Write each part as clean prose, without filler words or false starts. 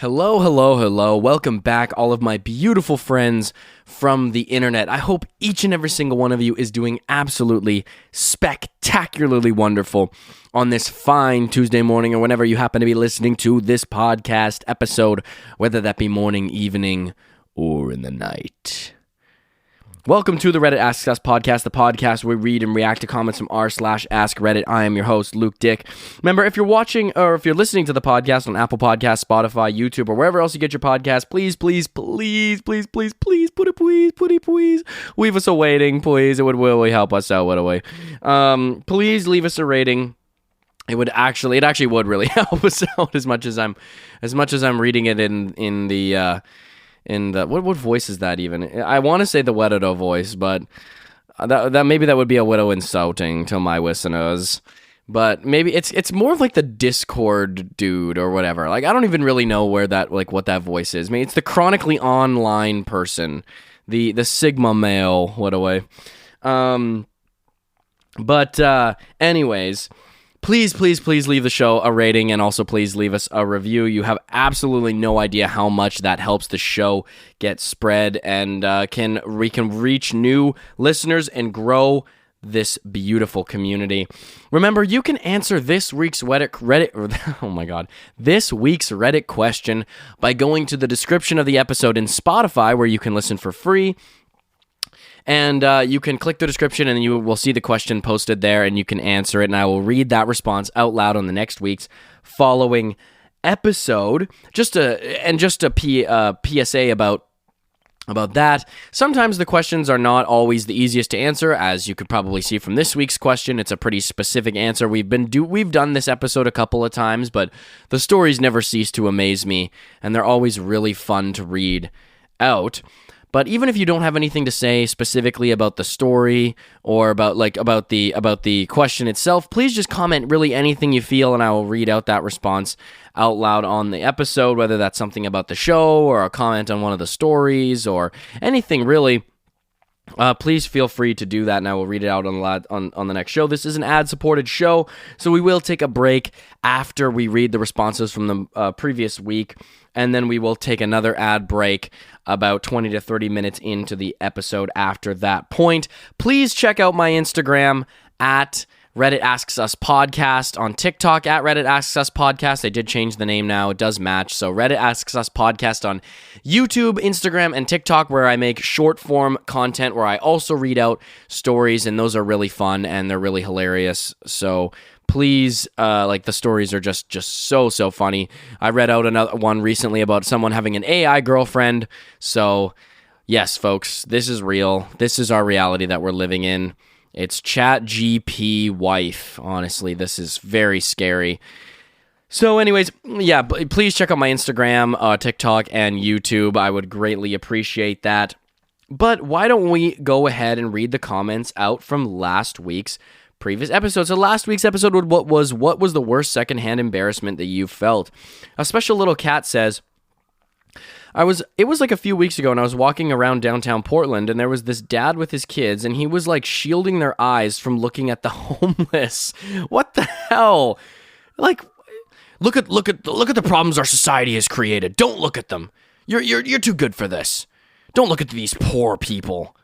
Hello, hello, hello. Welcome back, all of my beautiful friends from the internet. I hope each and every single one of you is doing absolutely spectacularly wonderful on this fine Tuesday morning or whenever you happen to be listening to this podcast episode, whether that be morning, evening, or in the night. Welcome to the Reddit Asks Us podcast, the podcast where we read and react to comments from r/Ask Reddit. I am your host, Luke Dick. Remember, if you're watching or if you're listening to the podcast on Apple Podcasts, Spotify, YouTube, or wherever else you get your podcast, please leave us a rating, please. It would really help us out, please leave us a rating. It actually would really help us out as much as I'm reading it in the what voice is that even? I want to say the Widow voice, but that maybe that would be a widow insulting to my listeners. But maybe it's more of like the Discord dude or whatever. Like I don't even really know where that what that voice is. I mean, it's the chronically online person, the Sigma male. Anyways. Please leave the show a rating and also please leave us a review. You have absolutely no idea how much that helps the show get spread and we can reach new listeners and grow this beautiful community. Remember, you can answer this week's this week's Reddit question by going to the description of the episode in Spotify where you can listen for free. And you can click the description and you will see the question posted there and you can answer it. And I will read that response out loud on the next week's following episode. Just a PSA about that. Sometimes the questions are not always the easiest to answer. As you could probably see from this week's question, it's a pretty specific answer. We've done this episode a couple of times, but the stories never cease to amaze me. And they're always really fun to read out. But even if you don't have anything to say specifically about the story or about the question itself, please just comment really anything you feel and I will read out that response out loud on the episode, whether that's something about the show or a comment on one of the stories or anything really. Please feel free to do that and I will read it out on the next show. This is an ad-supported show, so we will take a break after we read the responses from the previous week, and then we will take another ad break about 20 to 30 minutes into the episode after that point. Please check out my Instagram at Reddit Asks Us Podcast, on TikTok at Reddit Asks Us Podcast. I did change the name now. It does match. So Reddit Asks Us Podcast on YouTube, Instagram, and TikTok, where I make short form content where I also read out stories, and those are really fun and they're really hilarious. So please, the stories are just so funny. I read out another one recently about someone having an AI girlfriend. So yes, folks, this is real. This is our reality that we're living in. It's ChatGPT wife. Honestly, this is very scary. So anyways, yeah, please check out my Instagram, TikTok, and YouTube. I would greatly appreciate that. But why don't we go ahead and read the comments out from last week's previous episode. So last week's episode was what was the worst secondhand embarrassment that you felt? A special little cat says, it was like a few weeks ago and I was walking around downtown Portland and there was this dad with his kids and he was like shielding their eyes from looking at the homeless. What the hell? Like, look at the problems our society has created. Don't look at them. You're too good for this. Don't look at these poor people.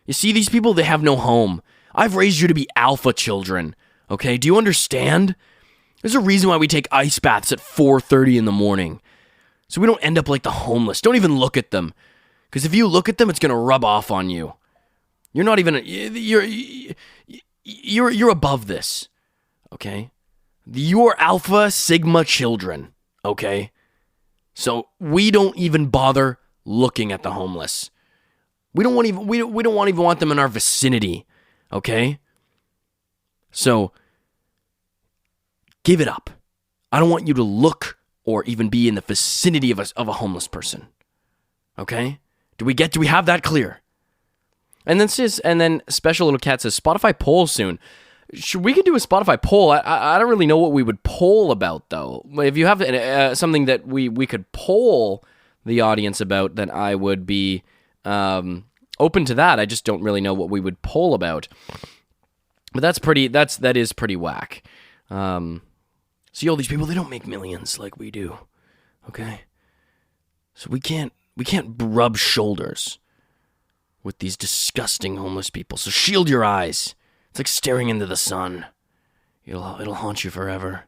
You see these people, they have no home. I've raised you to be alpha children. Okay? Do you understand? There's a reason why we take ice baths at 4:30 in the morning. So we don't end up like the homeless. Don't even look at them. Because if you look at them, it's going to rub off on you. You're not even... You're above this. Okay? You're alpha sigma children. Okay? So we don't even bother looking at the homeless. We don't want them in our vicinity. Okay? So give it up. I don't want you to look or even be in the vicinity of a homeless person. Okay? Do we have that clear? And then special little cat says Spotify poll soon. We could do a Spotify poll. I don't really know what we would poll about though. If you have something that we could poll the audience about, then I would be open to that. I just don't really know what we would poll about. But that is pretty whack. See all these people, they don't make millions like we do. Okay? So we can't rub shoulders with these disgusting homeless people. So shield your eyes. It's like staring into the sun. It'll haunt you forever.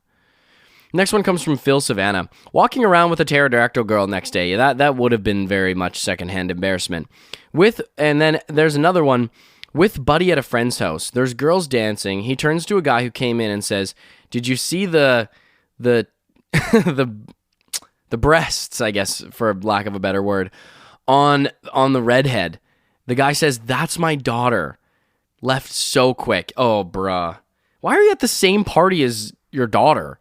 Next one comes from Phil Savannah. Walking around with a pterodactyl girl next day. That would have been very much secondhand embarrassment. And then there's another one. With buddy at a friend's house. There's girls dancing. He turns to a guy who came in and says, "Did you see the the breasts, I guess, for lack of a better word, on the redhead?" The guy says, "That's my daughter." Left so quick. Oh, bruh. Why are you at the same party as your daughter?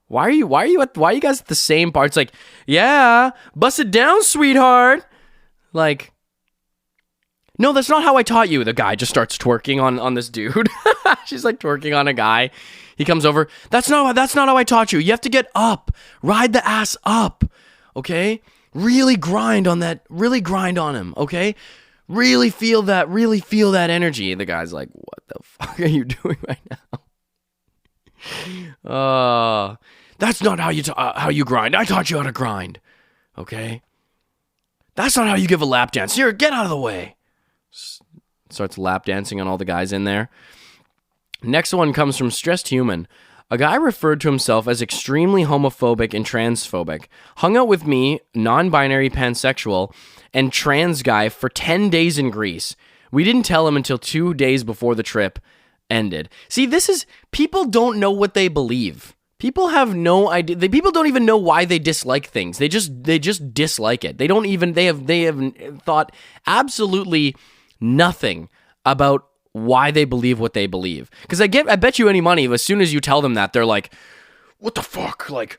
Why are you guys at the same party? It's like, yeah, bust it down, sweetheart. Like, no, that's not how I taught you. The guy just starts twerking on this dude. She's like twerking on a guy. He comes over. That's not how I taught you. You have to get up. Ride the ass up. Okay? Really grind on that. Really grind on him. Okay? Really feel that energy. The guy's like, what the fuck are you doing right now? That's not how you grind. I taught you how to grind. Okay? That's not how you give a lap dance. Here, get out of the way. Starts lap dancing on all the guys in there. Next one comes from Stressed Human. A guy referred to himself as extremely homophobic and transphobic. Hung out with me, non-binary pansexual, and trans guy for 10 days in Greece. We didn't tell him until 2 days before the trip ended. See, people don't know what they believe. People have no idea. People don't even know why they dislike things. They just dislike it. They have thought absolutely nothing about why they believe what they believe. Because I bet you any money, as soon as you tell them that, they're like, what the fuck? Like,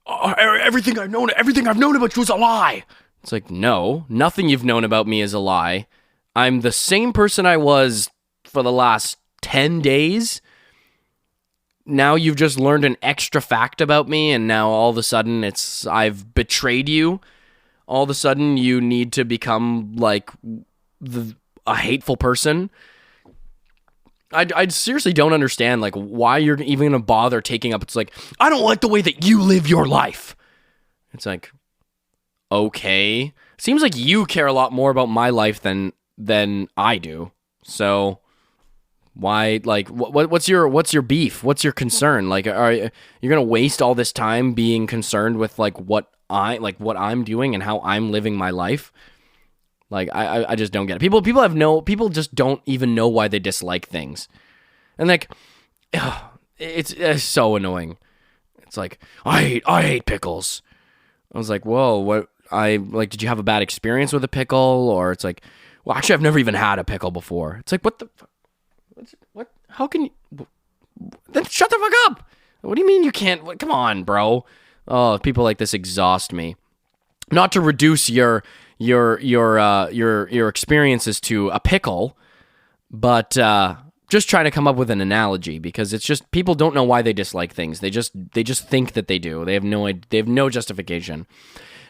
everything I've known about you is a lie. It's like, no, nothing you've known about me is a lie. I'm the same person I was for the last 10 days. Now you've just learned an extra fact about me, and now all of a sudden I've betrayed you. All of a sudden you need to become like a hateful person. I seriously don't understand like why you're even gonna bother taking up. It's like, I don't like the way that you live your life. It's like, okay, seems like you care a lot more about my life than I do. So why, like, what's your beef? What's your concern? Like, you're gonna waste all this time being concerned with like what I'm doing and how I'm living my life? Like, I just don't get it. People just don't even know why they dislike things. And like, it's so annoying. It's like, I hate pickles. I was like, whoa, what? Did you have a bad experience with a pickle? Or it's like, well, actually, I've never even had a pickle before. It's like, what the fuck? What? How can you? Then shut the fuck up. What do you mean you can't? Come on, bro. Oh, people like this exhaust me. Not to reduce your experiences to a pickle, but just trying to come up with an analogy, because it's just people don't know why they dislike things. They just think that they do. They have no justification.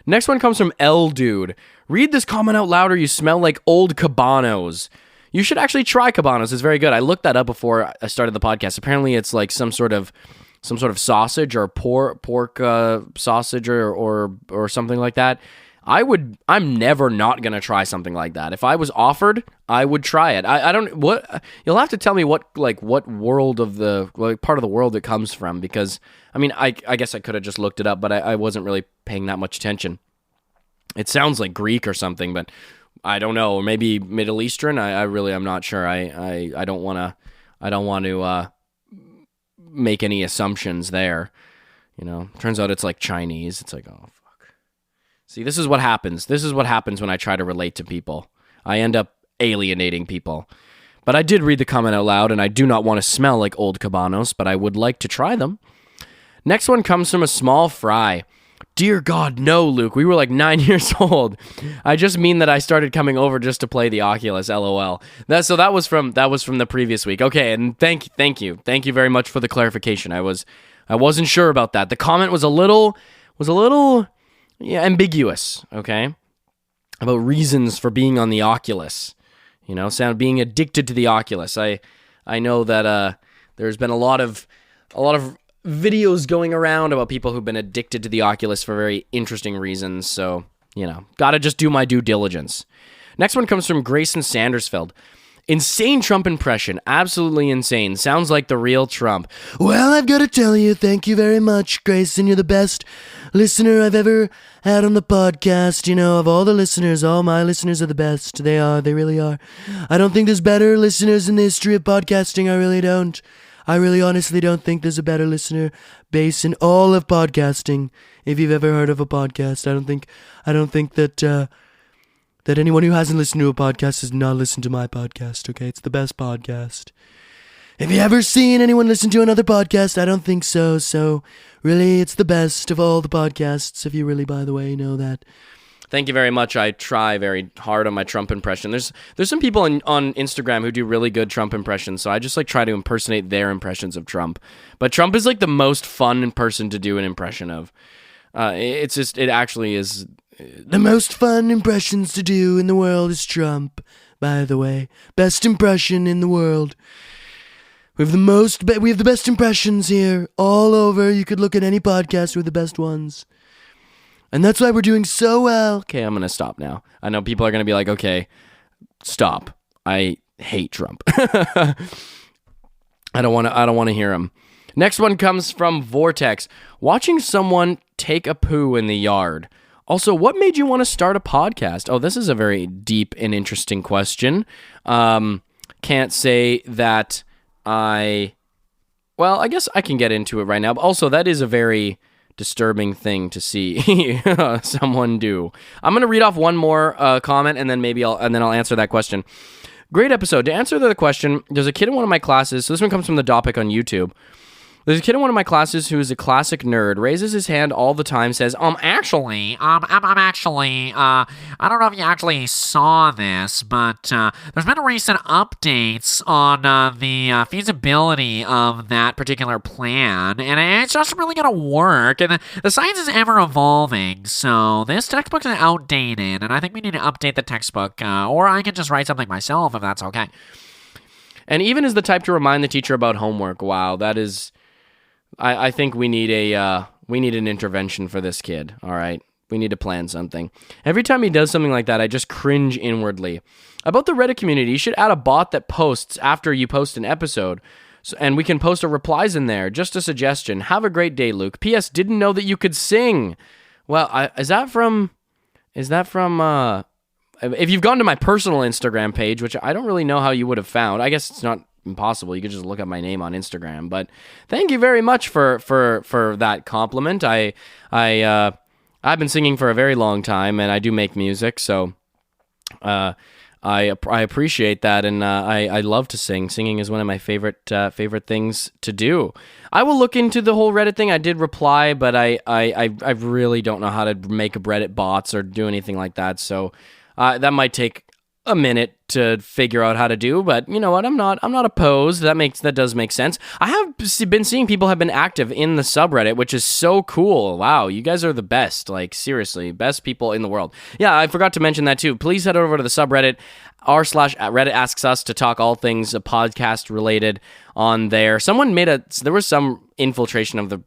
Next one comes from L Dude. Read this comment out loud or you smell like old Cabanos. You should actually try Cabanos. It's very good. I looked that up before I started the podcast. Apparently it's like some sort of sausage or pork sausage or something like that. I'm never not going to try something like that. If I was offered, I would try it. I don't, you'll have to tell me what world of part of the world it comes from, because, I mean, I guess I could have just looked it up, but I wasn't really paying that much attention. It sounds like Greek or something, but I don't know. Maybe Middle Eastern. I'm not sure. I don't want to make any assumptions there. You know, turns out it's like Chinese. It's like, oh, fuck. See, this is what happens. This is what happens when I try to relate to people. I end up alienating people. But I did read the comment out loud, and I do not want to smell like old Cabanos, but I would like to try them. Next one comes from a small fry. Dear God, no, Luke. We were like 9 years old. I just mean that I started coming over just to play the Oculus. LOL. That was from the previous week. Okay, and thank you very much for the clarification. I wasn't sure about that. The comment was a little ambiguous. Okay, about reasons for being on the Oculus. You know, being addicted to the Oculus. I know that there's been a lot of videos going around about people who've been addicted to the Oculus for very interesting reasons. So, gotta just do my due diligence. Next one comes from Grayson Sandersfeld. Insane Trump impression. Absolutely insane. Sounds like the real Trump. Well, I've got to tell you, thank you very much, Grayson. You're the best listener I've ever had on the podcast. Of all the listeners, all my listeners are the best. They are. They really are. I don't think there's better listeners in the history of podcasting. I really don't. I really honestly don't think there's a better listener base in all of podcasting. If you've ever heard of a podcast, I don't think that anyone who hasn't listened to a podcast has not listened to my podcast, okay? It's the best podcast. Have you ever seen anyone listen to another podcast? I don't think so. So, really, it's the best of all the podcasts, if you really, by the way, know that. Thank you very much. I try very hard on my Trump impression. There's some people on Instagram who do really good Trump impressions, so I just try to impersonate their impressions of Trump. But Trump is the most fun person to do an impression of. It actually is... The most fun impressions to do in the world is Trump, by the way. Best impression in the world. We have the best impressions here, all over. You could look at any podcast with the best ones. And that's why we're doing so well. Okay, I'm going to stop now. I know people are going to be like, okay, stop. I hate Trump. I don't want to hear him. Next one comes from Vortex. Watching someone take a poo in the yard. Also, what made you want to start a podcast? Oh, this is a very deep and interesting question. Can't say that I guess I can get into it right now. But also, that is a very disturbing thing to see someone do. I'm going to read off one more comment, and then I'll answer that question. Great episode. To answer the question, there's a kid in one of my classes. So this one comes from the Dopic on YouTube. There's a kid in one of my classes who is a classic nerd, raises his hand all the time, says, I'm actually, I don't know if you actually saw this, but there's been recent updates on the feasibility of that particular plan, and it's just really going to work, and the science is ever evolving, so this textbook is outdated, and I think we need to update the textbook, or I can just write something myself if that's okay. And even is the type to remind the teacher about homework. Wow, that is... I think we need an intervention for this kid, all right? We need to plan something. Every time he does something like that, I just cringe inwardly. About the Reddit community, you should add a bot that posts after you post an episode, and we can post replies in there. Just a suggestion. Have a great day, Luke. P.S. Didn't know that you could sing. Well, is that from... If you've gone to my personal Instagram page, which I don't really know how you would have found, I guess it's not impossible. You could just look up my name on Instagram. But thank you very much for that compliment. I've been singing for a very long time, and I do make music, so I appreciate that, and I love to sing. Singing is one of my favorite things to do. I will look into the whole Reddit thing. I did reply, but I really don't know how to make Reddit bots or do anything like that. So that might take a minute to figure out how to do, but you know what? I'm not opposed. That does make sense. I have been seeing people have been active in the subreddit, which is so cool. Wow, you guys are the best. Like seriously, best people in the world. Yeah, I forgot to mention that too. Please head over to the subreddit r/Reddit asks us to talk all things podcast related on there. Someone there was some infiltration of the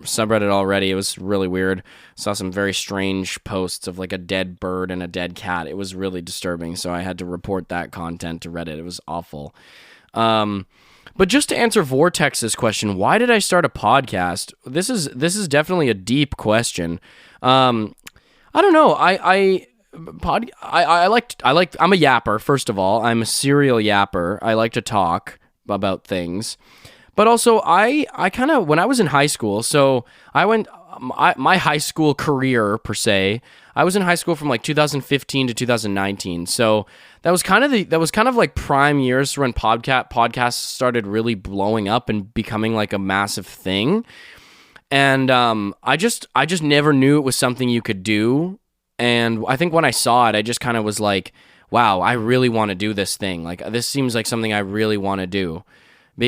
subreddit already. It was really weird. Saw some very strange posts of like a dead bird and a dead cat. It was really disturbing, so I had to report that content to Reddit. It was awful. But just to answer Vortex's question, why did I start a podcast? This is definitely a deep question. I don't know. I'm a yapper, first of all. I'm a serial yapper. I like to talk about things. But also, I kind of, when I was in high school, so my high school career, per se, I was in high school from like 2015 to 2019. So that was kind of like prime years when podcasts started really blowing up and becoming like a massive thing. And I just never knew it was something you could do. And I think when I saw it, I just kind of was like, wow, I really want to do this thing. Like, this seems like something I really want to do.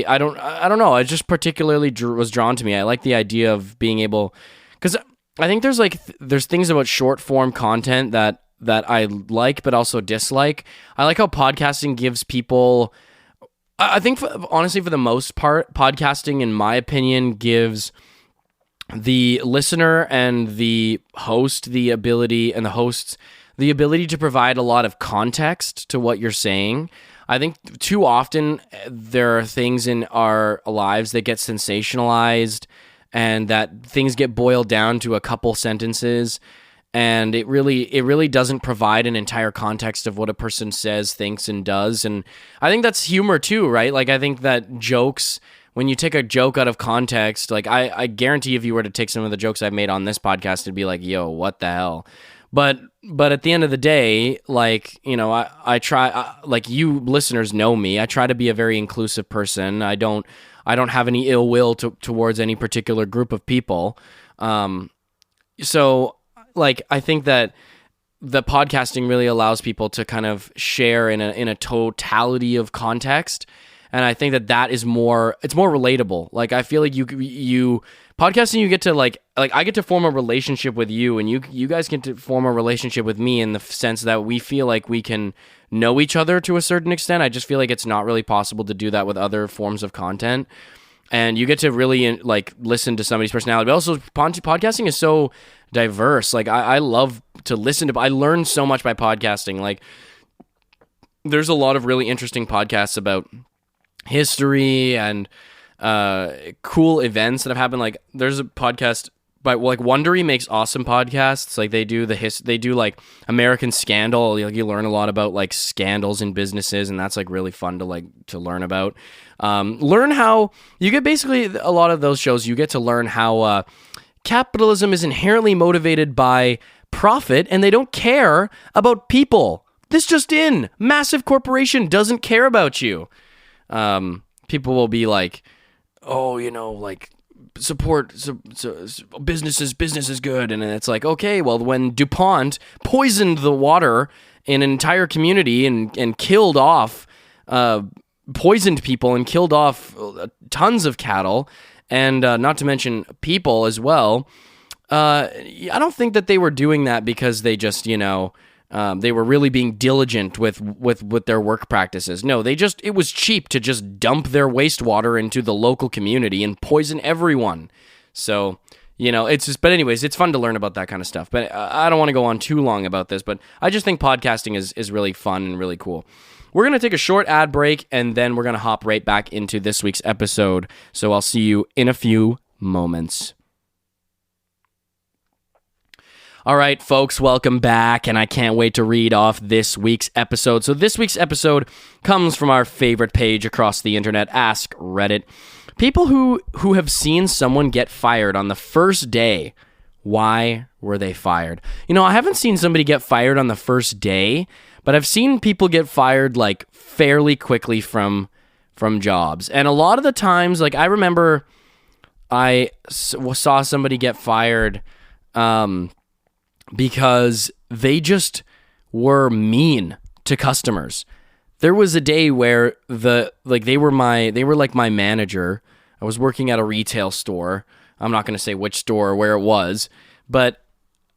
I don't know. I just particularly was drawn to me. I like the idea of being able, because I think there's things about short form content that I like, but also dislike. I like how podcasting gives people I think, honestly, for the most part, podcasting, in my opinion, gives the listener and the host the ability, and the hosts the ability to provide a lot of context to what you're saying. I think too often there are things in our lives that get sensationalized, and that things get boiled down to a couple sentences, and it really doesn't provide an entire context of what a person says, thinks, and does. And I think that's humor too, right? Like, I think that jokes, when you take a joke out of context, like I guarantee if you were to take some of the jokes I've made on this podcast, it'd be like, yo, what the hell? But at the end of the day, like, you know, I try, like, you listeners know me, I try to be a very inclusive person. I don't have any ill will towards any particular group of people. So, like, I think that the podcasting really allows people to kind of share in a totality of context. And I think that is it's more relatable. Like, I feel like you podcasting, you get to like I get to form a relationship with you, and you guys get to form a relationship with me, in the sense that we feel like we can know each other to a certain extent. I just feel like it's not really possible to do that with other forms of content. And you get to really, like, listen to somebody's personality. But also, podcasting is so diverse. Like, I love to listen to. I learn so much by podcasting. Like, there's a lot of really interesting podcasts about history and cool events that have happened. Like, there's a podcast by, like, Wondery makes awesome podcasts. Like, they do like American Scandal. Like, you learn a lot about, like, scandals in businesses, and that's, like, really fun to learn about. Learn how you get, basically, a lot of those shows, you get to learn how capitalism is inherently motivated by profit, and they don't care about people. This just in, massive corporation doesn't care about you. People will be like, oh, you know, like, support business is good. And it's like, okay, well, when DuPont poisoned the water in an entire community and killed off, poisoned people and killed off tons of cattle, and not to mention people as well, I don't think that they were doing that because they just, you know, they were really being diligent with their work practices. No, it was cheap to just dump their wastewater into the local community and poison everyone. So, you know, but anyways, it's fun to learn about that kind of stuff. But I don't want to go on too long about this, but I just think podcasting is really fun and really cool. We're going to take a short ad break, and then we're going to hop right back into this week's episode. So I'll see you in a few moments. All right, folks, welcome back, and I can't wait to read off this week's episode. So this week's episode comes from our favorite page across the internet, Ask Reddit. People who have seen someone get fired on the first day. Why were they fired? You know, I haven't seen somebody get fired on the first day, but I've seen people get fired, like, fairly quickly from jobs. And a lot of the times, like, I remember I saw somebody get fired because they just were mean to customers. There was a day where they were like my manager. I was working at a retail store. I'm not going to say which store or where it was, but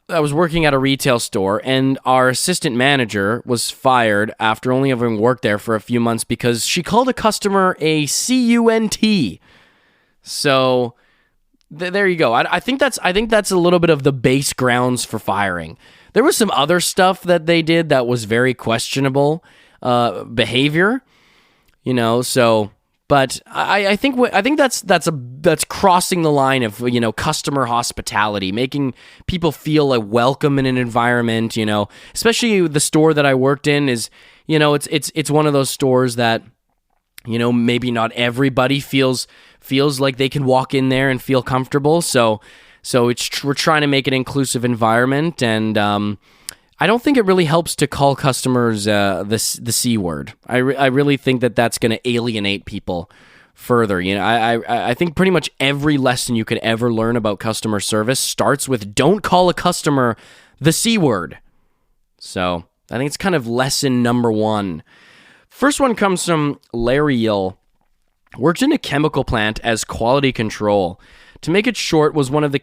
I was working at a retail store, and our assistant manager was fired after only having worked there for a few months because she called a customer a cunt. So there you go. I think that's a little bit of the base grounds for firing. There was some other stuff that they did that was very questionable behavior, you know. So, but I think that's crossing the line of, you know, customer hospitality, making people feel like welcome in an environment. You know, especially the store that I worked in is, you know, it's one of those stores that, you know, maybe not everybody feels like they can walk in there and feel comfortable. So we're trying to make an inclusive environment, and I don't think it really helps to call customers the C word. I really think that's going to alienate people further. You know, I think pretty much every lesson you could ever learn about customer service starts with don't call a customer the C word. So I think it's kind of lesson number one. First one comes from Larry Yill. Worked in a chemical plant as quality control. To make it short, was one of the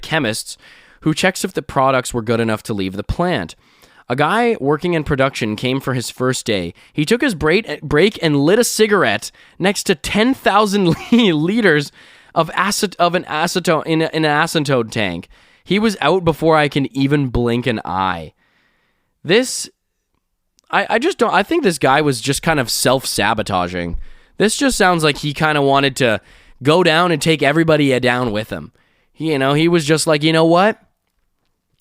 chemists who checks if the products were good enough to leave the plant. A guy working in production came for his first day. He took his break and lit a cigarette next to 10,000 liters of an acetone in an acetone tank. He was out before I can even blink an eye. I just don't. I think this guy was just kind of self-sabotaging. This just sounds like he kind of wanted to go down and take everybody down with him. He was just like, you know what?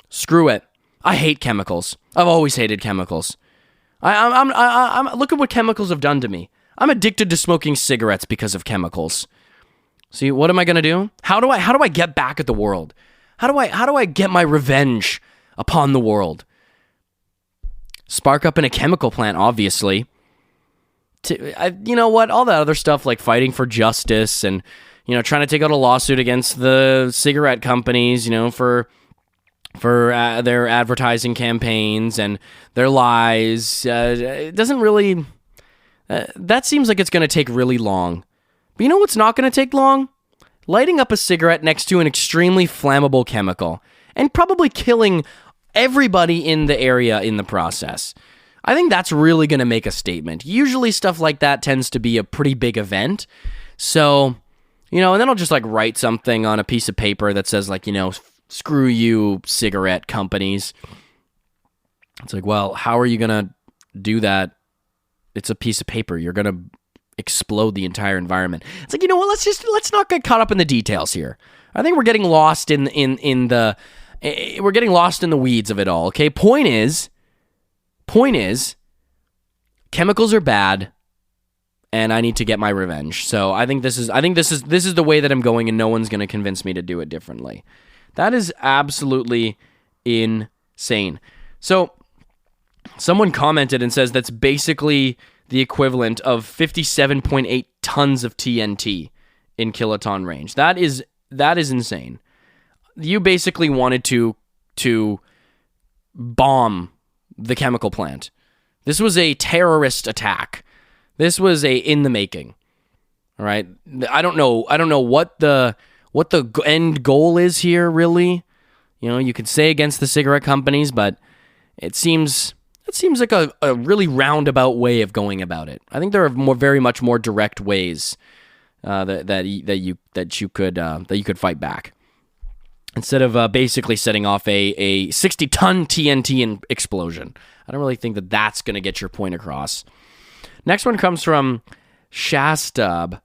Screw it. I hate chemicals. I've always hated chemicals. I'm look at what chemicals have done to me. I'm addicted to smoking cigarettes because of chemicals. See, what am I gonna do? How do I get back at the world? How do I get my revenge upon the world? Spark up in a chemical plant, obviously. You know what? All that other stuff like fighting for justice and, trying to take out a lawsuit against the cigarette companies, for their advertising campaigns and their lies. It doesn't really... that seems like it's going to take really long. But you know what's not going to take long? Lighting up a cigarette next to an extremely flammable chemical and probably killing everybody in the area in the process. I think that's really going to make a statement. Usually stuff like that tends to be a pretty big event. So, and then I'll just write something on a piece of paper that says screw you, cigarette companies. It's well, how are you going to do that? It's a piece of paper. You're going to explode the entire environment. It's you know what? Let's not get caught up in the details here. I think we're getting lost in the weeds of it all. Okay. Point is, chemicals are bad, and I need to get my revenge. So I think this is the way that I'm going, and no one's going to convince me to do it differently. That is absolutely insane. So someone commented and says that's basically the equivalent of 57.8 tons of TNT in kiloton range. That is insane. You basically wanted to bomb the chemical plant. This was a terrorist attack. This was in the making. All right. I don't know what the end goal is here, really. You could say against the cigarette companies, but it seems like a really roundabout way of going about it. I think there are very much more direct ways that you could fight back, instead of basically setting off a 60-ton TNT explosion. I don't really think that that's going to get your point across. Next one comes from Shastab.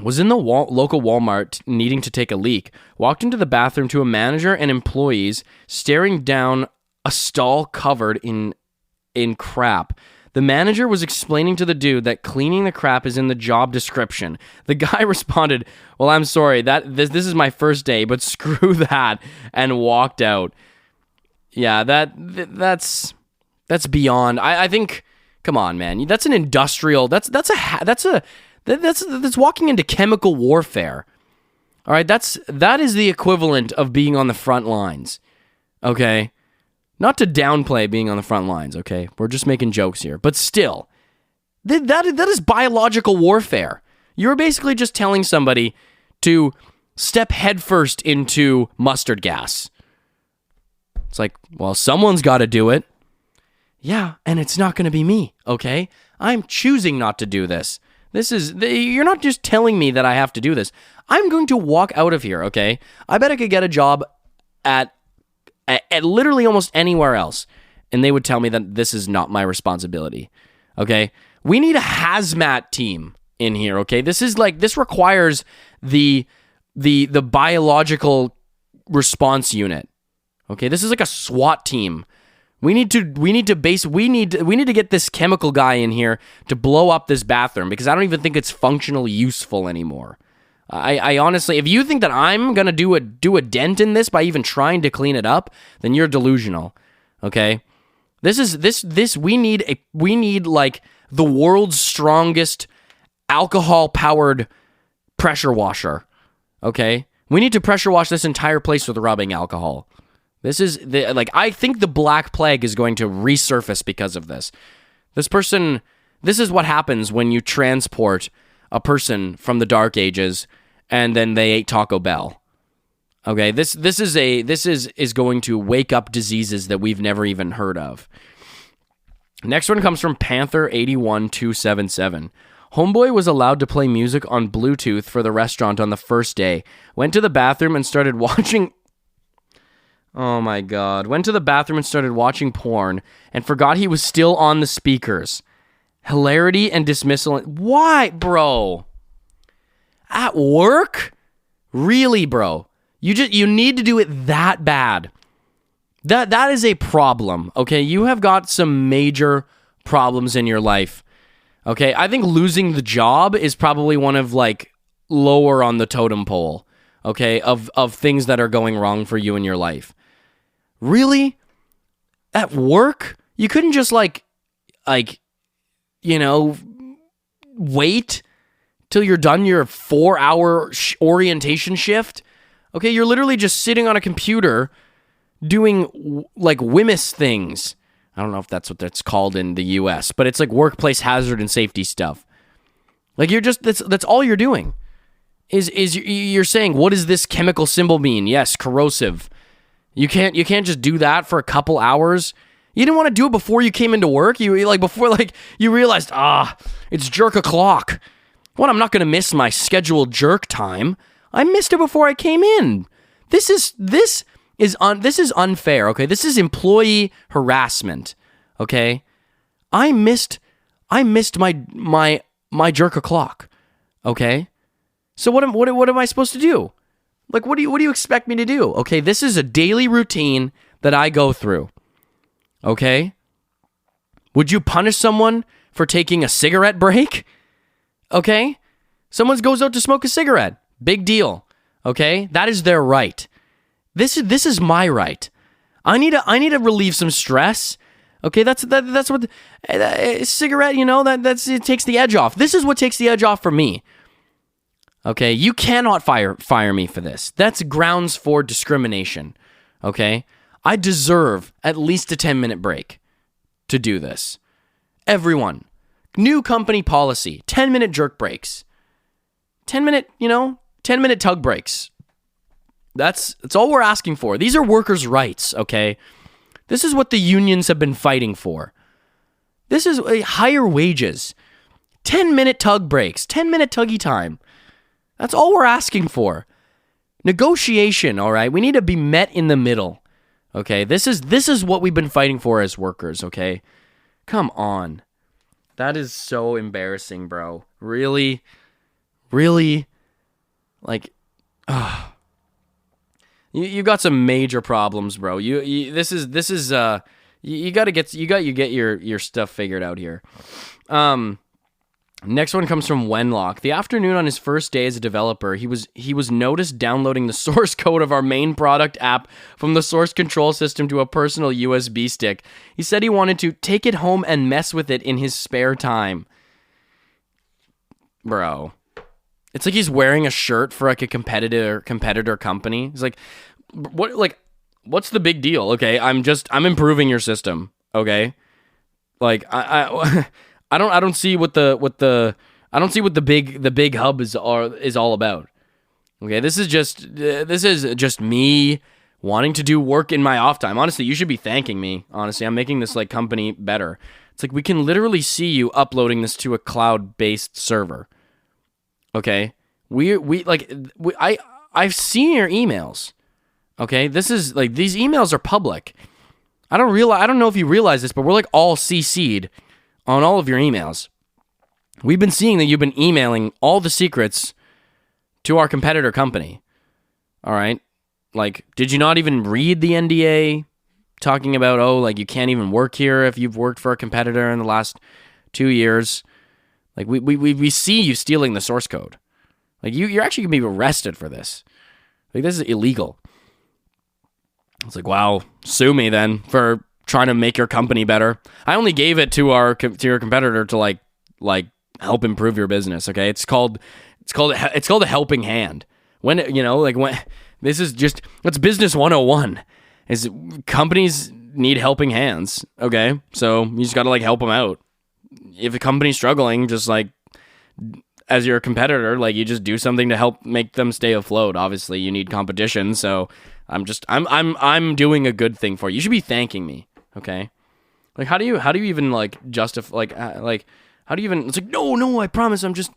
Was in the local Walmart needing to take a leak. Walked into the bathroom to a manager and employees staring down a stall covered in crap. The manager was explaining to the dude that cleaning the crap is in the job description. The guy responded, "Well, I'm sorry, this is my first day, but screw that," and walked out. Yeah, that's beyond. I think, come on, man. That's an industrial. That's walking into chemical warfare. All right, that is the equivalent of being on the front lines. Okay? Not to downplay being on the front lines, okay? We're just making jokes here. But still, that is biological warfare. You're basically just telling somebody to step headfirst into mustard gas. It's well, someone's got to do it. Yeah, and it's not going to be me, okay? I'm choosing not to do this. You're not just telling me that I have to do this. I'm going to walk out of here, okay? I bet I could get a job at literally almost anywhere else, and they would tell me that this is not my responsibility, okay? We need a hazmat team in here, okay? This requires the biological response unit, okay? This is like a SWAT team. We need to get this chemical guy in here to blow up this bathroom, because I don't even think it's functionally useful anymore. I honestly, if you think that I'm gonna do a dent in this by even trying to clean it up, then you're delusional. Okay, we need like the world's strongest alcohol powered pressure washer. Okay, we need to pressure wash this entire place with rubbing alcohol. I think the Black Plague is going to resurface because of this. This is what happens when you transport a person from the Dark Ages and then they ate Taco Bell. Okay, this is going to wake up diseases that we've never even heard of. Next one comes from Panther81277. Homeboy was allowed to play music on Bluetooth for the restaurant on the first day. Went to the bathroom and started watching... Oh my god. Went to the bathroom and started watching porn and forgot he was still on the speakers. Hilarity and dismissal. Why, bro? At work? Really, bro? You need to do it that bad. That is a problem, okay? You have got some major problems in your life. Okay, I think losing the job is probably one of like lower on the totem pole, okay, of things that are going wrong for you in your life. Really? At work? You couldn't just like wait till you're done your 4-hour orientation shift? Okay, you're literally just sitting on a computer doing like WHMIS things. I don't know if that's what that's called in the US, but it's like workplace hazard and safety stuff. Like you're just that's all you're doing. Is you're saying, what does this chemical symbol mean? Yes, corrosive. You can't just do that for a couple hours. You didn't want to do it before you came into work. You realized, it's jerk o'clock. What? I'm not going to miss my scheduled jerk time. I missed it before I came in. This is unfair. Okay, this is employee harassment. Okay, I missed my jerk o'clock. Okay, so what am I supposed to do? Like, what do you expect me to do? Okay, this is a daily routine that I go through. Okay? Would you punish someone for taking a cigarette break? Okay? Someone goes out to smoke a cigarette. Big deal. Okay? That is their right. This is my right. I need to relieve some stress. Okay? That's what cigarette, it takes the edge off. This is what takes the edge off for me. Okay, you cannot fire me for this. That's grounds for discrimination. Okay? I deserve at least a 10-minute break to do this. Everyone. New company policy. 10-minute jerk breaks. 10-minute tug breaks. That's all we're asking for. These are workers' rights, okay? This is what the unions have been fighting for. This is higher wages. 10-minute tug breaks. 10-minute tuggy time. That's all we're asking for. Negotiation, all right? We need to be met in the middle. Okay? This is what we've been fighting for as workers, okay? Come on. That is so embarrassing, bro. Really? Really? Like, you got some major problems, bro. You got to get your stuff figured out here. Next one comes from Wenlock. The afternoon on his first day as a developer, he was noticed downloading the source code of our main product app from the source control system to a personal USB stick. He said he wanted to take it home and mess with it in his spare time. Bro. It's like he's wearing a shirt for like a competitor company. He's like, what's the big deal? Okay, I'm improving your system. Okay? Like I don't see what the big hub is all about. Okay, this is just me wanting to do work in my off time. Honestly, you should be thanking me. Honestly, I'm making this like company better. It's like we can literally see you uploading this to a cloud-based server. Okay, I've seen your emails. Okay, this is like these emails are public. I don't know if you realize this, but we're like all CC'd on all of your emails. We've been seeing that you've been emailing all the secrets to our competitor company. All right? Like, did you not even read the NDA talking about, you can't even work here if you've worked for a competitor in the last 2 years? Like, we see you stealing the source code. Like, you're actually going to be arrested for this. Like, this is illegal. It's like, wow, sue me then for trying to make your company better. I only gave it to your competitor to like help improve your business. Okay, it's called a helping hand. It's business 101. Is companies need helping hands. Okay, so you just gotta help them out. If a company's struggling, just as your competitor, like you just do something to help make them stay afloat. Obviously, you need competition, so I'm doing a good thing for you. You should be thanking me, okay? Like how do you even like justify like how do you even? It's like no, I promise, I'm just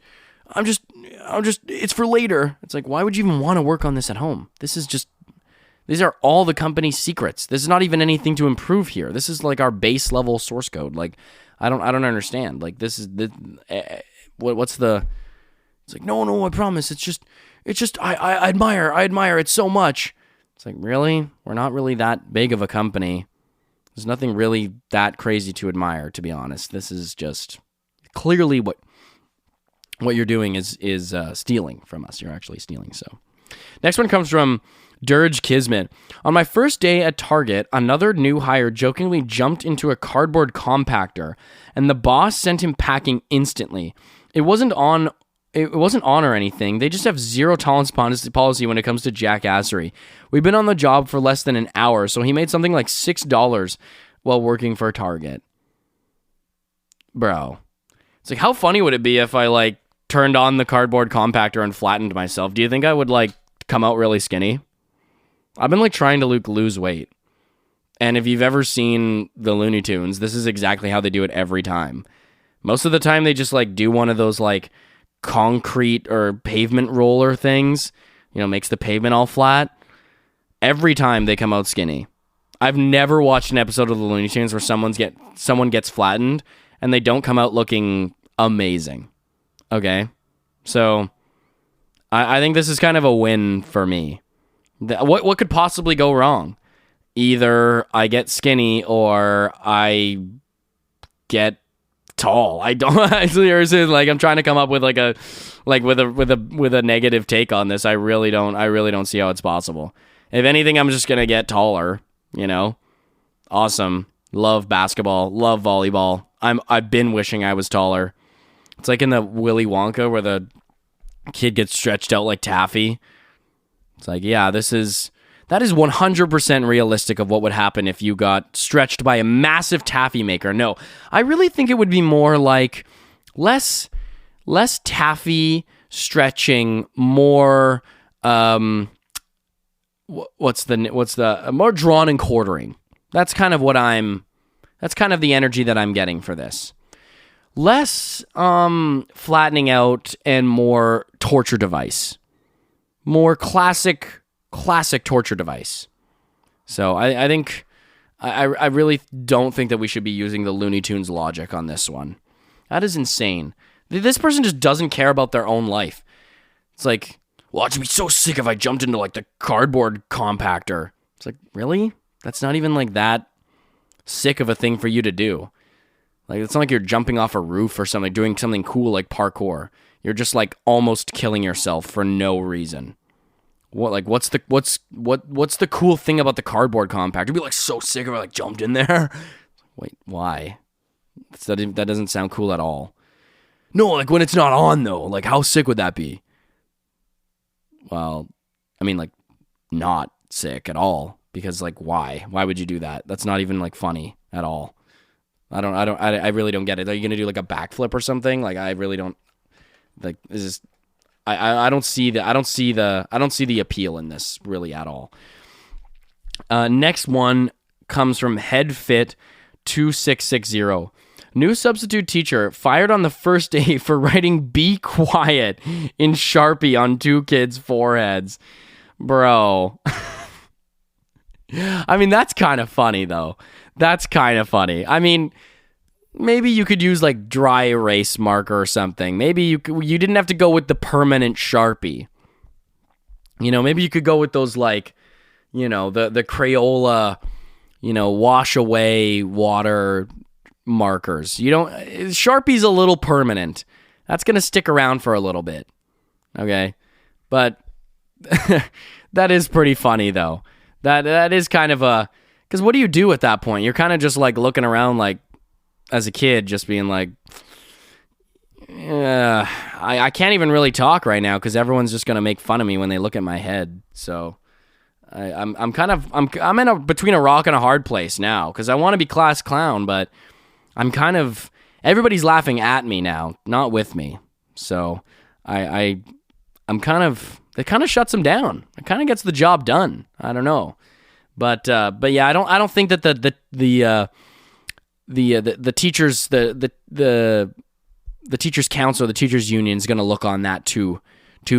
it's for later. It's like, why would you even want to work on this at home? These are all the company's secrets. This is not even anything to improve here. This is like our base level source code. Like I don't understand. Like this is what's the? It's like no, I promise. It's just I admire it so much. It's like, really? We're not really that big of a company. There's nothing really that crazy to admire, to be honest. This is just clearly what you're doing is stealing from us. You're actually stealing. So next one comes from Dirge Kismet. On my first day at Target, another new hire jokingly jumped into a cardboard compactor, and the boss sent him packing instantly. It wasn't on or anything. They just have zero tolerance policy when it comes to jackassery. We've been on the job for less than an hour, so he made something like $6 while working for Target. Bro. It's like, how funny would it be if I like turned on the cardboard compactor and flattened myself? Do you think I would like come out really skinny? I've been like trying to lose weight. And if you've ever seen the Looney Tunes, this is exactly how they do it every time. Most of the time they just like do one of those like concrete or pavement roller things, makes the pavement all flat. Every time they come out skinny. I've never watched an episode of the Looney Tunes where someone gets flattened and they don't come out looking amazing. Okay? So I think this is kind of a win for me. What could possibly go wrong? Either I get skinny or I get tall. I don't seriously, like, I'm trying to come up with with a negative take on this. I really don't see how it's possible. If anything, I'm just gonna get taller, Awesome. Love basketball, love volleyball. I've been wishing I was taller. It's like in the Willy Wonka where the kid gets stretched out like taffy. It's like, yeah, that is 100% realistic of what would happen if you got stretched by a massive taffy maker. No, I really think it would be more like less taffy stretching, more what's the more drawn and quartering. That's kind of the energy that I'm getting for this. Less flattening out and more torture device. More classic torture device. So I think I really don't think that we should be using the Looney Tunes logic on this one. That is insane. This person just doesn't care about their own life. It's like, well, I'd be so sick if I jumped into like the cardboard compactor. It's like, really? That's not even like that sick of a thing for you to do. Like, it's not like you're jumping off a roof or something, doing something cool like parkour. You're just like almost killing yourself for no reason. What's the cool thing about the cardboard compactor? You'd be like so sick if I like jumped in there. Wait, why? That doesn't sound cool at all. No, like when it's not on though. Like how sick would that be? Well, I mean like not sick at all, because like why? Why would you do that? That's not even like funny at all. I really don't get it. Are you gonna do like a backflip or something? Like I really don't. Like this is. I don't see the appeal in this really at all. Next one comes from HeadFit2660. New substitute teacher fired on the first day for writing "Be quiet" in Sharpie on two kids' foreheads. Bro. I mean, that's kind of funny though. That's kind of funny. I mean, maybe you could use like dry erase marker or something. Maybe you didn't have to go with the permanent Sharpie. Maybe you could go with those like, the Crayola, wash away water markers. Sharpie's a little permanent. That's going to stick around for a little bit. Okay? But that is pretty funny though. That is kind of because what do you do at that point? You're kind of just like looking around like, as a kid, just being like, I can't even really talk right now because everyone's just gonna make fun of me when they look at my head. So I'm between a rock and a hard place now because I want to be class clown, but I'm kind of everybody's laughing at me now, not with me. So I'm kind of, it kind of shuts them down. It kind of gets the job done. I don't know, but yeah, I don't think that the teachers the teachers council, the teachers union is going to look on that too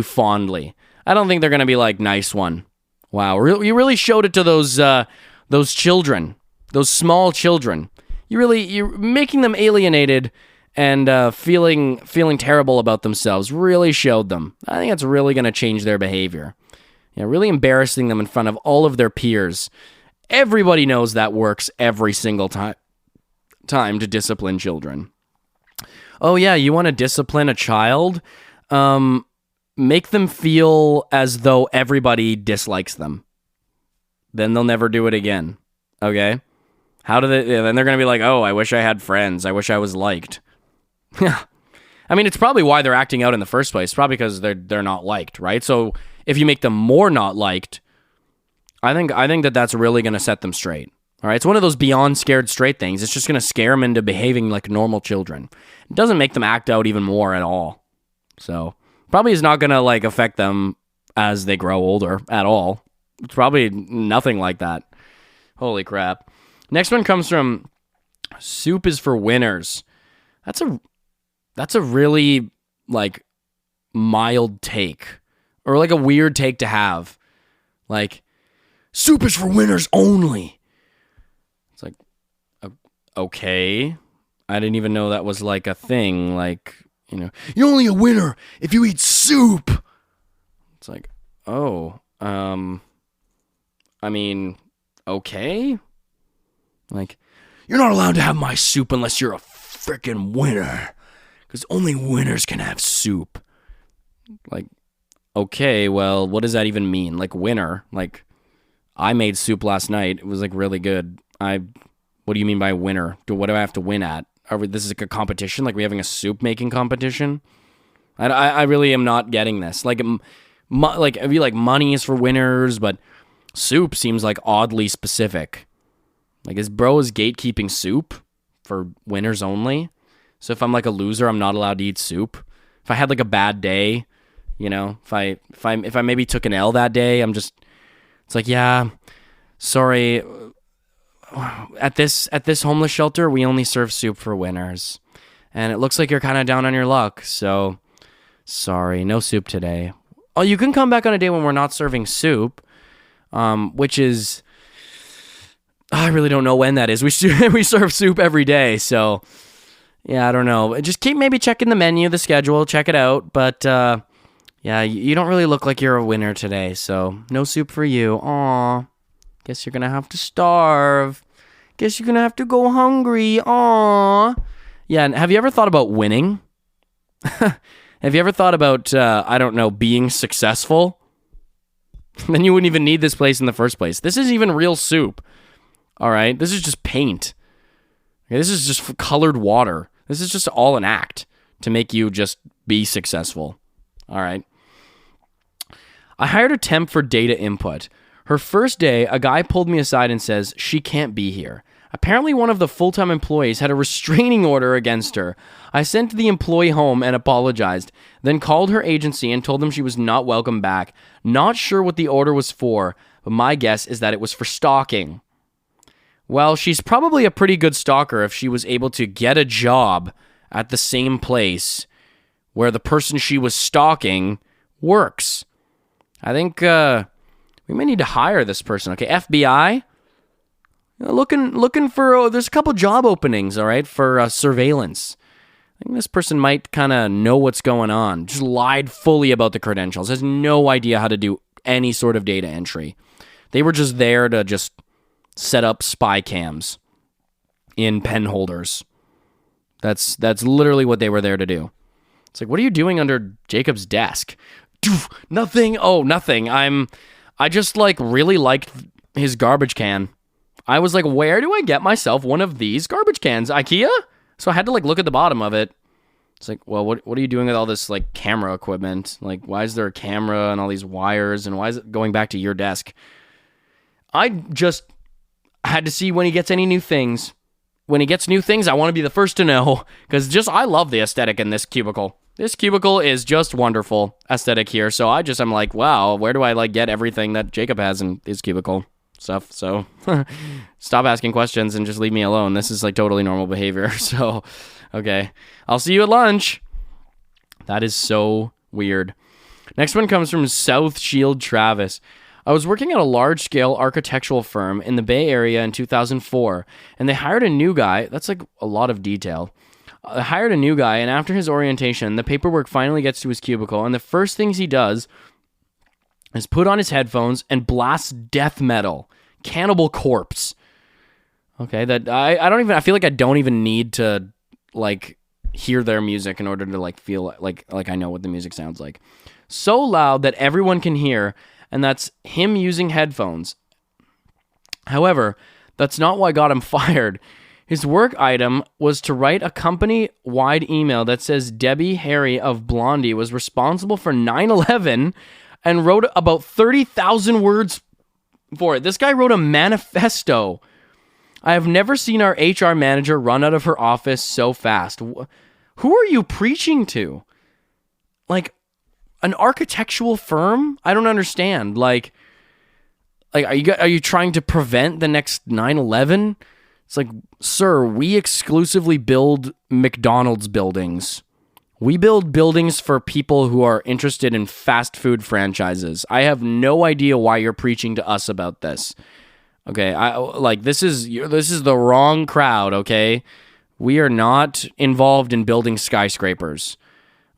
fondly. I don't think they're going to be like, nice one. Wow, you really showed it to those children, those small children. You're making them alienated and feeling terrible about themselves. Really showed them. I think it's really going to change their behavior. Really embarrassing them in front of all of their peers. Everybody knows that works every single time to discipline children. Oh yeah, you want to discipline a child? Make them feel as though everybody dislikes them. Then they'll never do it again. Okay? How do they? Then they're gonna be like, "Oh, I wish I had friends. I wish I was liked." I mean, it's probably why they're acting out in the first place. Probably because they're not liked, right? So if you make them more not liked, I think that's really gonna set them straight. All right, it's one of those beyond scared straight things. It's just gonna scare them into behaving like normal children. It doesn't make them act out even more at all. So probably is not gonna like affect them as they grow older at all. It's probably nothing like that. Holy crap. Next one comes from Soup is for Winners. That's a really like mild take, or like a weird take to have. Like, soup is for winners only. It's like, okay. I didn't even know that was like a thing. Like, you're only a winner if you eat soup. It's like, oh, I mean, okay. Like, you're not allowed to have my soup unless you're a freaking winner, because only winners can have soup. Like, okay, well, what does that even mean? Like, winner? Like, I made soup last night. It was like really good. What do you mean by winner? What do I have to win at? This is like a competition? Like, we having a soup making competition? I really am not getting this. Like, I feel like money is for winners, but soup seems like oddly specific. Like, is gatekeeping soup for winners only? So if I'm like a loser, I'm not allowed to eat soup. If I had like a bad day, if I maybe took an L that day, it's like, yeah, sorry. At this homeless shelter, we only serve soup for winners. And it looks like you're kind of down on your luck, so sorry, no soup today. Oh, you can come back on a day when we're not serving soup, which is, I really don't know when that is. We serve soup every day, so yeah, I don't know. Just keep maybe checking the menu, the schedule, check it out. But yeah, you don't really look like you're a winner today, so no soup for you. Aw, guess you're gonna have to starve. Guess you're gonna have to go hungry. Aw. Yeah, and have you ever thought about winning? Have you ever thought about, I don't know, being successful? Then you wouldn't even need this place in the first place. This isn't even real soup. All right? This is just paint. Okay, this is just colored water. This is just all an act to make you just be successful. All right? I hired a temp for data input. Her first day, a guy pulled me aside and says she can't be here. Apparently, one of the full-time employees had a restraining order against her. I sent the employee home and apologized, then called her agency and told them she was not welcome back. Not sure what the order was for, but my guess is that it was for stalking. Well, she's probably a pretty good stalker if she was able to get a job at the same place where the person she was stalking works. I think we may need to hire this person. Okay, FBI? Looking for, there's a couple job openings, all right, for surveillance. I think this person might kind of know what's going on. Just lied fully about the credentials. Has no idea how to do any sort of data entry. They were just there to just set up spy cams in pen holders. That's literally what they were there to do. It's like, what are you doing under Jacob's desk? Nothing. Oh, nothing. I just like really liked his garbage can. I was like, where do I get myself one of these garbage cans? IKEA? So I had to like look at the bottom of it. It's like, well, what are you doing with all this like camera equipment? Like, why is there a camera and all these wires, and why is it going back to your desk? I just had to see when he gets any new things. When he gets new things, I want to be the first to know, because I love the aesthetic in this cubicle. this cubicle is just wonderful aesthetic here. So I'm like, wow, where do I like get everything that Jacob has in his cubicle stuff? So stop asking questions and just leave me alone. This is like totally normal behavior. So, okay, I'll see you at lunch. That is so weird. Next one comes from South Shield Travis. I was working at a large-scale architectural firm in the Bay Area in 2004, and they hired a new guy. That's like a lot of detail. They hired a new guy, and after his orientation, the paperwork finally gets to his cubicle, and the first things he does is put on his headphones and blast death metal, Cannibal Corpse. Okay, that I feel like I don't even need to like hear their music in order to like feel like I know what the music sounds like. So loud that everyone can hear, and that's him using headphones. However, that's not what got him fired. His work item was to write a company-wide email that says Debbie Harry of Blondie was responsible for 9/11 and wrote about 30,000 words for it. This guy wrote a manifesto. I have never seen our HR manager run out of her office so fast. Who are you preaching to? Like, an architectural firm? I don't understand. Like are you trying to prevent the next 9/11? It's like, sir, we exclusively build McDonald's buildings. We build buildings for people who are interested in fast food franchises. I have no idea why you're preaching to us about this. Okay, this is the wrong crowd, okay? We are not involved in building skyscrapers.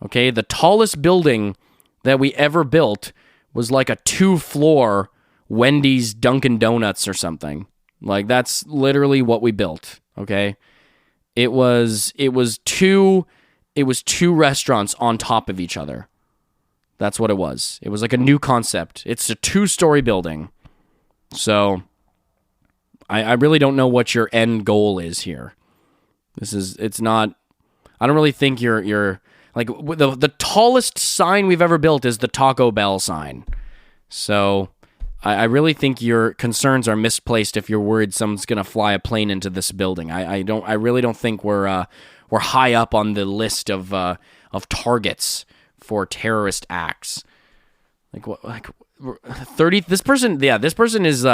Okay, the tallest building that we ever built was like a 2-floor Wendy's Dunkin' Donuts or something. Like, that's literally what we built, okay? It was two restaurants on top of each other. That's what it was. It was like a new concept. It's a 2-story building. So I really don't know what your end goal is here. It's not, I don't really think you're like, the tallest sign we've ever built is the Taco Bell sign. So I really think your concerns are misplaced if you're worried someone's going to fly a plane into this building. I really don't think we're high up on the list of targets for terrorist acts. Like 30, this person is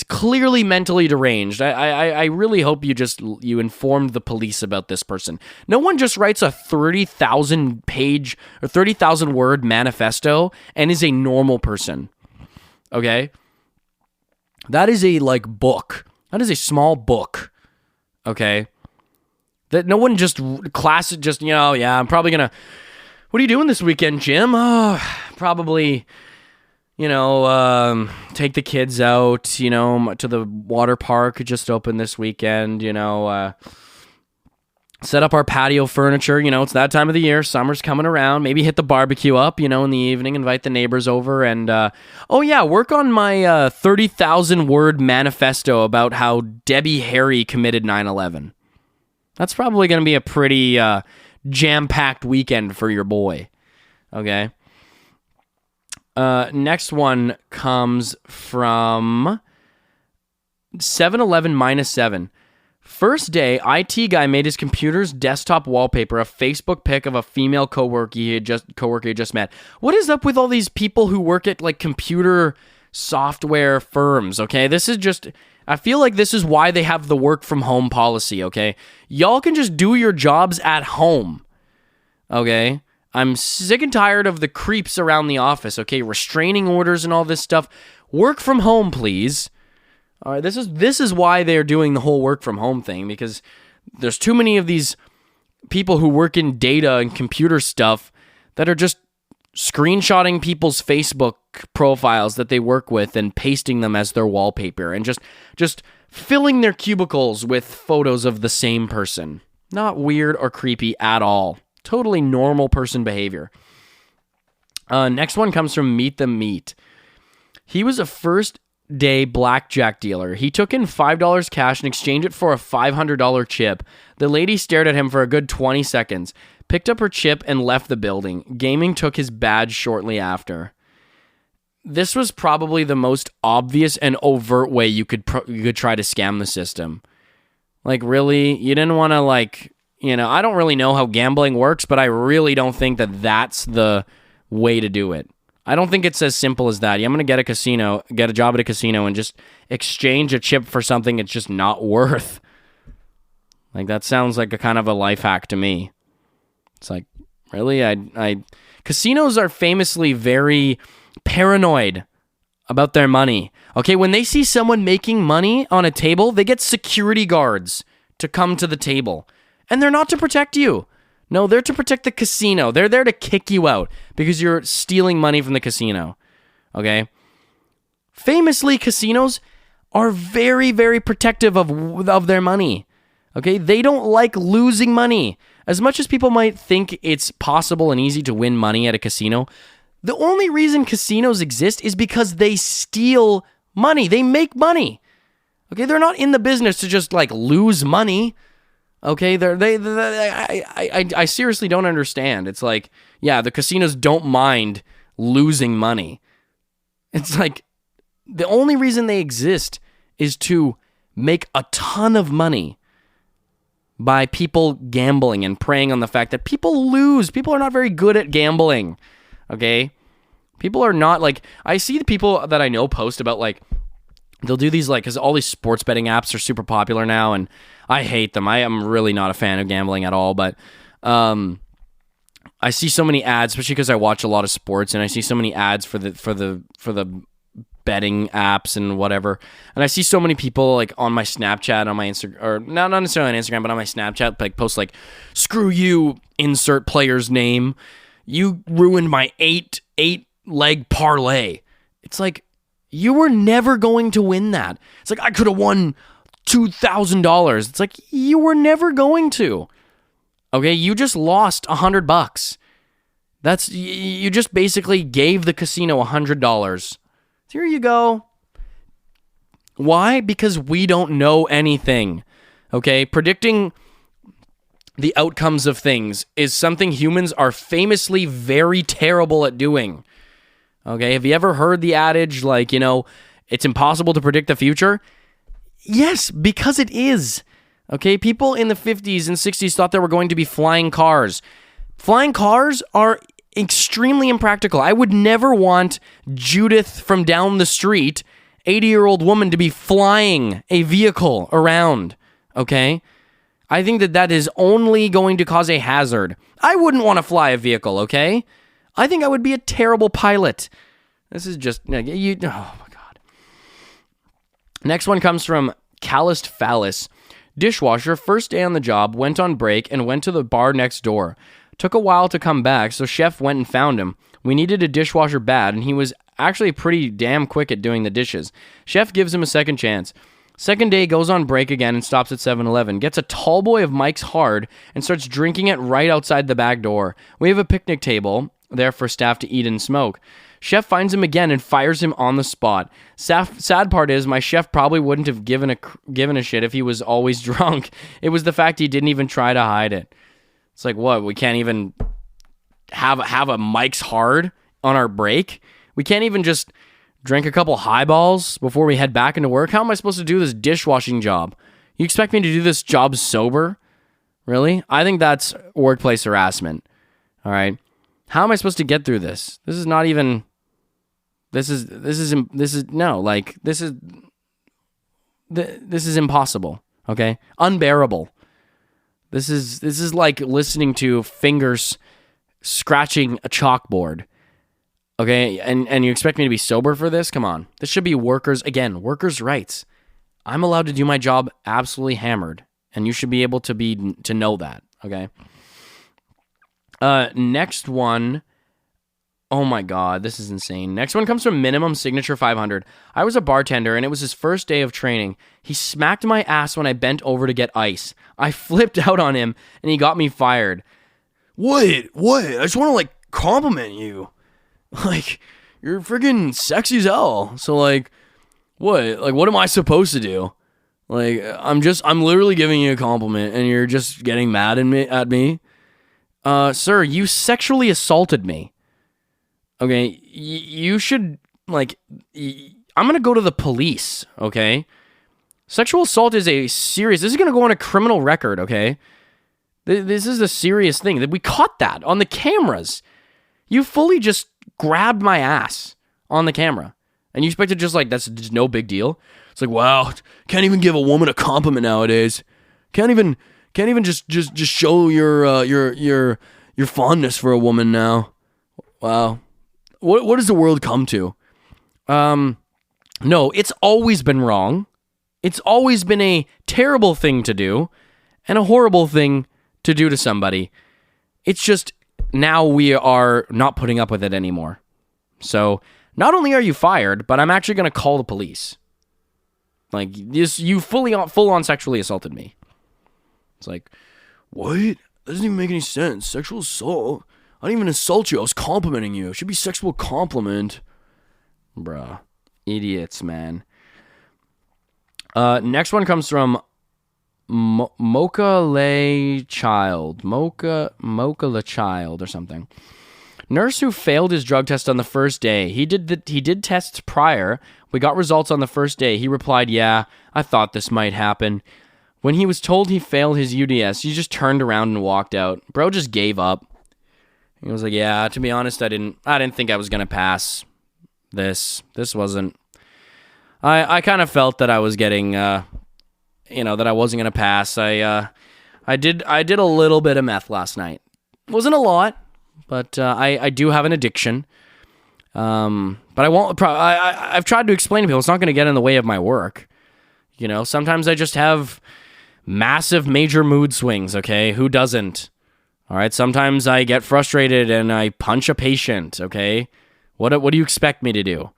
clearly mentally deranged. I really hope you informed the police about this person. No one just writes a 30,000 page or 30,000 word manifesto and is a normal person. Okay? That is a book. That is a small book. Okay? That no one just I'm probably gonna, what are you doing this weekend, Jim? Oh, probably, take the kids out, to the water park. It just opened this weekend, set up our patio furniture. It's that time of the year. Summer's coming around. Maybe hit the barbecue up, in the evening, invite the neighbors over, and, work on my 30,000 word manifesto about how Debbie Harry committed 9/11. That's probably going to be a pretty jam-packed weekend for your boy. Okay? Next one comes from 711-7. First day, IT guy made his computer's desktop wallpaper a Facebook pic of a female coworker he had just met. What is up with all these people who work at computer software firms? Okay, I feel like this is why they have the work from home policy. Okay, y'all can just do your jobs at home. Okay. I'm sick and tired of the creeps around the office, okay? Restraining orders and all this stuff. Work from home, please. All right, this is why they're doing the whole work from home thing, because there's too many of these people who work in data and computer stuff that are just screenshotting people's Facebook profiles that they work with and pasting them as their wallpaper and just filling their cubicles with photos of the same person. Not weird or creepy at all. Totally normal person behavior. Next one comes from Meet the Meat. He was a first-day blackjack dealer. He took in $5 cash and exchanged it for a $500 chip. The lady stared at him for a good 20 seconds, picked up her chip, and left the building. Gaming took his badge shortly after. This was probably the most obvious and overt way you could try to scam the system. Really? You didn't want to, I don't really know how gambling works, but I really don't think that that's the way to do it. I don't think it's as simple as that. I'm going to get a job at a casino and just exchange a chip for something it's just not worth. Like, that sounds like a kind of a life hack to me. It's like, really? Casinos are famously very paranoid about their money. Okay, when they see someone making money on a table, they get security guards to come to the table. And they're not to protect you. No, they're to protect the casino. They're there to kick you out because you're stealing money from the casino. Okay? Famously, casinos are very, very protective of their money. Okay? They don't like losing money. As much as people might think it's possible and easy to win money at a casino, the only reason casinos exist is because they steal money. They make money. Okay? They're not in the business to just like lose money. Okay, I seriously don't understand. It's like, yeah, the casinos don't mind losing money. It's like, the only reason they exist is to make a ton of money by people gambling and preying on the fact that people lose. People are not very good at gambling, okay? People are not, like, I see the people that I know post about, like, they'll do these, like, because all these sports betting apps are super popular now, and I hate them. I am really not a fan of gambling at all, but I see so many ads, especially because I watch a lot of sports, and I see so many ads for the betting apps and whatever. And I see so many people like on my Snapchat, on my Instagram, or not necessarily on Instagram, but on my Snapchat, like post like, "Screw you, insert player's name. You ruined my eight leg parlay." It's like, you were never going to win that. It's like, I could have won $2,000. It's like, you were never going to. Okay, you just lost $100. You just basically gave the casino $100. Here you go. Why? Because we don't know anything. Okay, predicting the outcomes of things is something humans are famously very terrible at doing. Okay, have you ever heard the adage, like, it's impossible to predict the future? Yes, because it is. Okay, people in the 50s and 60s thought there were going to be flying cars. Flying cars are extremely impractical. I would never want Judith from down the street, 80-year-old woman, to be flying a vehicle around. Okay? I think that is only going to cause a hazard. I wouldn't want to fly a vehicle, okay? I think I would be a terrible pilot. This is just, oh my God. Next one comes from Calloused Phallus. Dishwasher, first day on the job, went on break and went to the bar next door. Took a while to come back, so chef went and found him. We needed a dishwasher bad, and he was actually pretty damn quick at doing the dishes. Chef gives him a second chance. Second day, goes on break again and stops at 7-Eleven. Gets a tall boy of Mike's Hard and starts drinking it right outside the back door. We have a picnic table there for staff to eat and smoke. Chef finds him again and fires him on the spot. Sad part is, my chef probably wouldn't have given a shit if he was always drunk. It was the fact he didn't even try to hide it. It's like, what? We can't even have a Mike's Hard on our break? We can't even just drink a couple highballs before we head back into work? How am I supposed to do this dishwashing job? You expect me to do this job sober? Really? I think that's workplace harassment. All right. How am I supposed to get through this? This is not even. This is impossible. Okay, unbearable. This is like listening to fingers scratching a chalkboard. Okay, and you expect me to be sober for this? Come on. This should be workers' rights. I'm allowed to do my job absolutely hammered, and you should be able to know that. Okay. Next one. Oh my God, this is insane. Next one comes from Minimum Signature 500. I was a bartender, and it was his first day of training. He smacked my ass when I bent over to get ice. I flipped out on him, and he got me fired. What? I just want to, like, compliment you. Like, you're freaking sexy as hell. So, like, what? Like, what am I supposed to do? Like, I'm literally giving you a compliment, and you're just getting mad at me? Sir, you sexually assaulted me. Okay, you should, like, I'm gonna go to the police, okay? Sexual assault is this is gonna go on a criminal record, okay? This is a serious thing. That we caught that on the cameras. You fully just grabbed my ass on the camera. And you expect to just like, that's just no big deal. It's like, wow, can't even give a woman a compliment nowadays. Can't even just show your fondness for a woman now. Wow. What does the world come to? No, it's always been wrong. It's always been a terrible thing to do and a horrible thing to do to somebody. It's just now we are not putting up with it anymore. So not only are you fired, but I'm actually going to call the police. Like, this, you full on sexually assaulted me. It's like, what? That doesn't even make any sense. Sexual assault? I didn't even insult you. I was complimenting you. It should be sexual compliment. Bruh. Idiots, man. Next one comes from Mocha Le Child. Mocha Le Child or something. Nurse who failed his drug test on the first day. He did tests prior. We got results on the first day. He replied, "Yeah, I thought this might happen." When he was told he failed his UDS, he just turned around and walked out. Bro just gave up. He was like, "Yeah, to be honest, I didn't think I was gonna pass this. This wasn't. I kind of felt that I was getting, that I wasn't gonna pass. I did a little bit of meth last night. Wasn't a lot, but I do have an addiction. But I won't. I've tried to explain to people it's not going to get in the way of my work. You know, sometimes I just have massive, major mood swings. Okay, who doesn't? All right. Sometimes I get frustrated and I punch a patient. Okay, what do you expect me to do?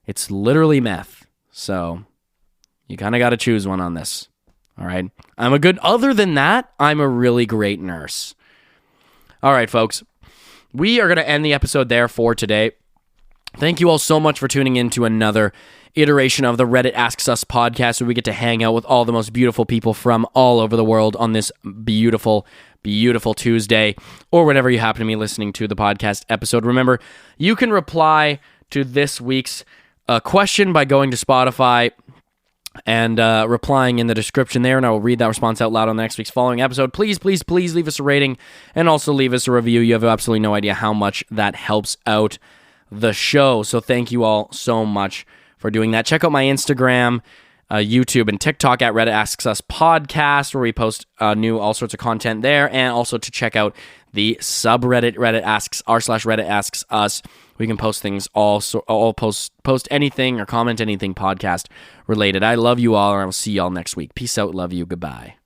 It's literally meth. So you kind of got to choose one on this. All right. Other than that, I'm a really great nurse. All right, folks. We are going to end the episode there for today. Thank you all so much for tuning in to another iteration of the Reddit Asks Us podcast, where we get to hang out with all the most beautiful people from all over the world on this beautiful, beautiful Tuesday, or whenever you happen to be listening to the podcast episode. Remember, you can reply to this week's question by going to Spotify and replying in the description there, and I will read that response out loud on the next week's following episode. Please, please, please leave us a rating and also leave us a review. You have absolutely no idea how much that helps out the show. So thank you all so much for doing that. Check out my Instagram, YouTube, and TikTok at Reddit Asks Us Podcast, where we post all sorts of content there, and also to check out the subreddit Reddit Asks r/Reddit Asks Us. We can post things post anything or comment anything podcast related. I love you all, and I will see y'all next week. Peace out, love you, goodbye.